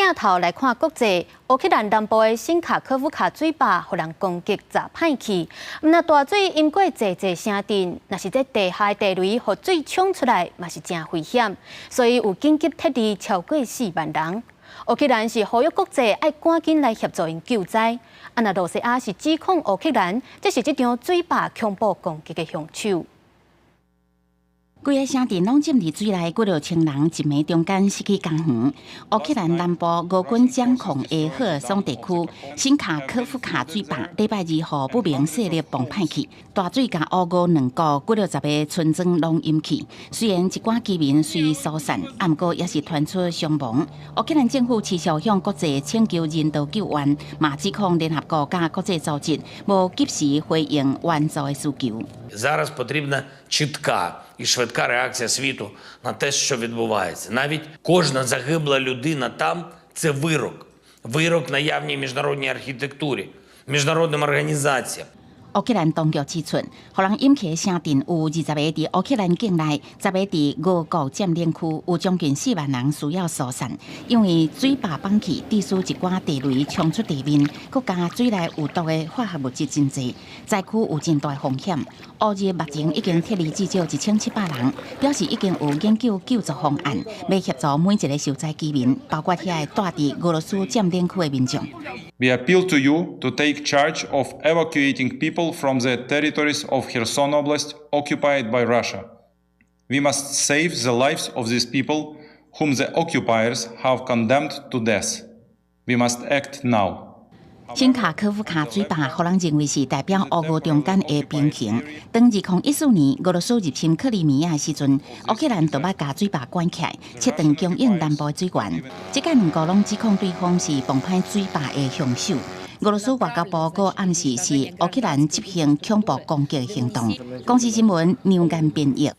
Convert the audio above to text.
镜头来看国际，乌克兰南部的新卡科夫卡水坝被人攻击砸歹去。那大水淹过济城镇，若是在地下地雷和水冲出来，嘛是真危险。所以有紧急撤离超过4万人。乌克兰是呼吁国际爱赶紧来协助因救灾。那罗西亚是指控乌克兰，这是这场水坝恐怖攻击的凶手。 规个城镇拢浸伫水内，几6000人一暝中间失去工园。乌克兰南部俄军掌控的赫尔松地区新卡科夫卡水坝，礼拜2号不明势力崩歹去，大水甲乌俄2国几60个村庄拢淹去。虽然一寡居民虽疏散，不过也是传出伤亡。乌克兰政府持续向国际请求人道救援，嘛指控联合国甲国际组织无及时回应援助的需求。 Зараз потрібна чітка і швидка реакція світу на те, що відбувається. Навіть кожна загибла людина там – це вирок. Вирок наявній міжнародній архітектурі, міжнародним організаціям. 乌克兰当局指出，互人淹去的城镇有20个伫乌克兰境内，10个伫俄国占领区，有将近4万人需要疏散。因为水坝崩去，致使一寡地雷冲出地面，佮加水内有毒的化学物质真济，灾区有真大风险。乌日目前已经撤离至少1700人，表示已经有研究救助方案，要协助每一个受灾居民，包括遐住伫俄罗斯占领区的民众。 We appeal to you to take charge of evacuating people from the territories of Kherson Oblast occupied by Russia. We must save the lives of these people whom the occupiers have condemned to death. We must act now. 新卡科夫卡水坝，互人认为是代表乌俄中间的平衡。当2014年俄罗斯入侵克里米亚的时阵，乌克兰就要把水坝关起来，切断供应南部的水源。这届2国拢指控对方是崩坏水坝的凶手。俄罗斯外交部佫暗示是乌克兰执行恐怖攻击的行动。公司新闻，牛眼编译。